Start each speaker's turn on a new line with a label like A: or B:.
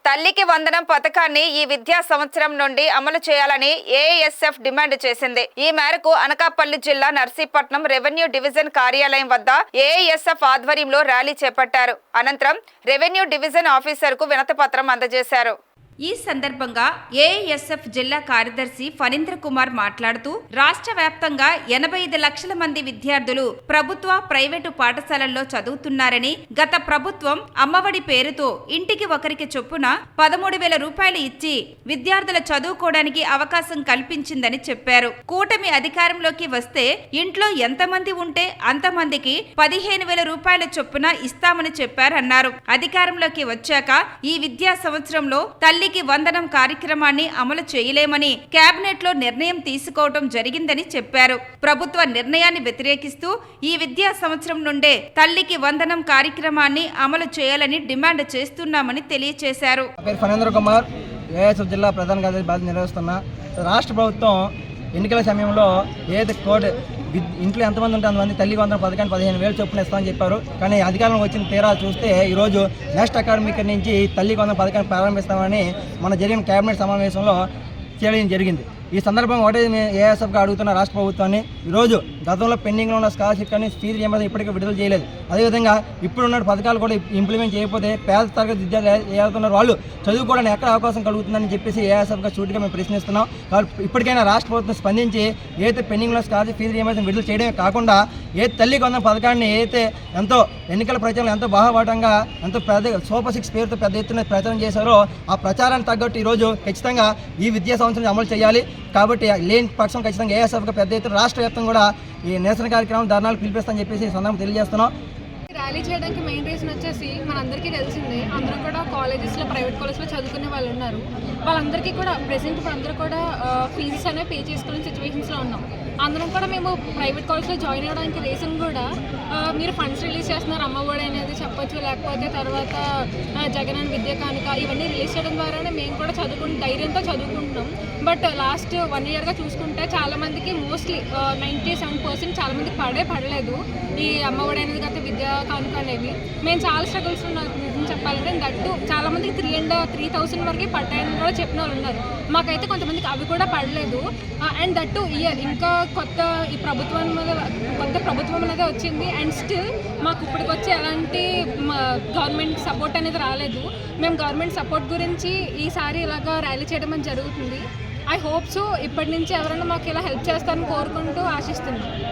A: తల్లికి వందనం పథకాన్ని ఈ విద్యా సంవత్సరం నుండి అమలు చేయాలని ఏఎస్ఎఫ్ డిమాండ్ చేసింది. ఈ మేరకు అనకాపల్లి జిల్లా నర్సీపట్నం రెవెన్యూ డివిజన్ కార్యాలయం వద్ద ఏఎస్ఎఫ్ ఆధ్వర్యంలో ర్యాలీ చేపట్టారు. అనంతరం రెవెన్యూ డివిజన్ ఆఫీసర్కు వినతిపత్రం అందజేశారు. ఈ సందర్భంగా ఏఎస్ఎఫ్ జిల్లా కార్యదర్శి ఫణీంద్ర కుమార్ మాట్లాడుతూ రాష్ట్ర వ్యాప్తంగా 85 లక్షల మంది విద్యార్థులు ప్రభుత్వ ప్రైవేటు పాఠశాలల్లో చదువుతున్నారని, గత ప్రభుత్వం అమ్మఒడి పేరుతో ఇంటికి ఒకరికి చొప్పున 13,000 రూపాయలు ఇచ్చి విద్యార్థుల చదువుకోవడానికి అవకాశం కల్పించిందని చెప్పారు. కూటమి అధికారంలోకి వస్తే ఇంట్లో ఎంతమంది ఉంటే అంతమందికి 15,000 రూపాయల చొప్పున ఇస్తామని చెప్పారన్నారు. అధికారంలోకి వచ్చాక ఈ విద్యా సంవత్సరంలో తల్లికి వందనం కార్యక్రమాన్ని అమలు చేయలేమని కేబినెట్ లో నిర్ణయం తీసుకోవడం జరిగిందని చెప్పారు. ప్రభుత్వ నిర్ణయాన్ని వ్యతిరేకిస్తూ ఈ విద్యా సంవత్సరం నుండే తల్లికి వందనం కార్యక్రమాన్ని అమలు చేయాలని డిమాండ్ చేస్తున్నామని తెలియజేశారు.
B: ఫణీంద్ర కుమార్, ఏఎస్ఎఫ్ జిల్లా ప్రధాన కార్యదర్శి బాధ్యత నిర్వహిస్తున్న రాష్ట్ర ప్రభుత్వం ఎన్నికల సమయంలో ఏది కోడ్ ఇంట్లో ఎంతమంది ఉంటే అంతమంది తల్లికి వందనం పథకాన్ని 15,000 చొప్పున ఇస్తామని చెప్పారు. కానీ అధికారంలో వచ్చిన తీరా చూస్తే ఈరోజు నెక్స్ట్ అకాడమిక్ నుంచి తల్లికి వందనం పథకాన్ని ప్రారంభిస్తామని మన జరిగిన కేబినెట్ సమావేశంలో చేయడం జరిగింది. ఈ సందర్భంగా ఒకటే ఏఎస్ఎఫ్గా అడుగుతున్న రాష్ట్ర ప్రభుత్వాన్ని, ఈరోజు గతంలో పెండింగ్లో ఉన్న స్కాలర్షిప్ కానీ ఫీజు రియంబర్స్మెంట్ ఇప్పటికీ విడుదల చేయలేదు. అదేవిధంగా ఇప్పుడున్న పథకాలు కూడా ఇంప్లిమెంట్ చేయకపోతే పేద తరగతి విద్యార్థులు ఏదవుతున్నారు వాళ్ళు చదువుకోవడానికి ఎక్కడ అవకాశం కలుగుతుందని చెప్పేసి ఏఎస్ఎఫ్గా సూటిగా మేము ప్రశ్నిస్తున్నాం. ఇప్పటికైనా రాష్ట్ర ప్రభుత్వం స్పందించి ఏదైతే పెండింగ్లో స్కాలర్షిప్ ఫీజు రియంబర్స్మెంట్ విడుదల చేయడమే కాకుండా తల్లికి వందనం పథకాన్ని ఎంతో ఎన్నికల ప్రచారం ఎంతో బాహాబాటంగా ఎంతో సూపర్ 6 పేరుతో పెద్ద ఎత్తున ప్రచారం చేశారో ఆ ప్రచారానికి తగ్గట్టు ఈరోజు ఖచ్చితంగా ఈ విద్యా సంవత్సరం అమలు చేయాలి. కాబట్టి లేని పక్షం ఖచ్చితంగా ఏఎస్ఎఫ్గా పెద్ద ఎత్తున రాష్ట్ర వ్యాప్తంగా కూడా ఈ నిరసన కార్యక్రమం ధర్నాలు పిలిపిస్తామని చెప్పేసి సందర్భం తెలియజేస్తున్నాం.
C: ర్యాలీ చేయడానికి మెయిన్ రీజన్ వచ్చేసి మనందరికీ తెలిసిందే, అందరూ కూడా కాలేజెస్లో ప్రైవేట్ కాలేజ్లో చదువుకునే వాళ్ళు ఉన్నారు. వాళ్ళందరికీ కూడా ప్రెసెంట్ ఇప్పుడు అందరూ కూడా ఫీజెస్ అనేవి పే చేసుకునే సిచ్యువేషన్స్లో ఉన్నాం. అందరం కూడా మేము ప్రైవేట్ కాలేజ్లో జాయిన్ అవ్వడానికి రీజన్ కూడా మీరు ఫండ్స్ రిలీజ్ చేస్తున్నారు, అమ్మఒడి అనేది చెప్పొచ్చు, లేకపోతే తర్వాత జగనన్న విద్యా కానుక ఇవన్నీ రిలీజ్ చేయడం ద్వారానే మేము కూడా ధైర్యంతో చదువుకుంటున్నాం. బట్ లాస్ట్ 1 ఇయర్గా చూసుకుంటే చాలామందికి మోస్ట్లీ 97% చాలామందికి పడలేదు ఈ అమ్మఒడి అనేది, గత విద్యా కానుక అనేవి. మేము చాలా స్ట్రగుల్స్ ఉన్నాం చెప్పాలంటే. దట్టు చాలామందికి 3,000 వరకు పడ్డాయని కూడా చెప్పిన వాళ్ళు ఉన్నారు. మాకైతే కొంతమందికి అవి కూడా పడలేదు. అండ్ దట్టు ఇయర్ ఇంకా కొత్త ప్రభుత్వం అనేది వచ్చింది. అండ్ స్టిల్ మాకు ఇప్పటికొచ్చి ఎలాంటి గవర్నమెంట్ సపోర్ట్ అనేది రాలేదు. మేము గవర్నమెంట్ సపోర్ట్ గురించి ఈసారి ఇలాగా ర్యాలీ చేయడం జరుగుతుంది. ఐ హోప్ సో ఇప్పటి నుంచి ఎవరైనా మాకు ఇలా హెల్ప్ చేస్తారని కోరుకుంటూ ఆశిస్తున్నాం.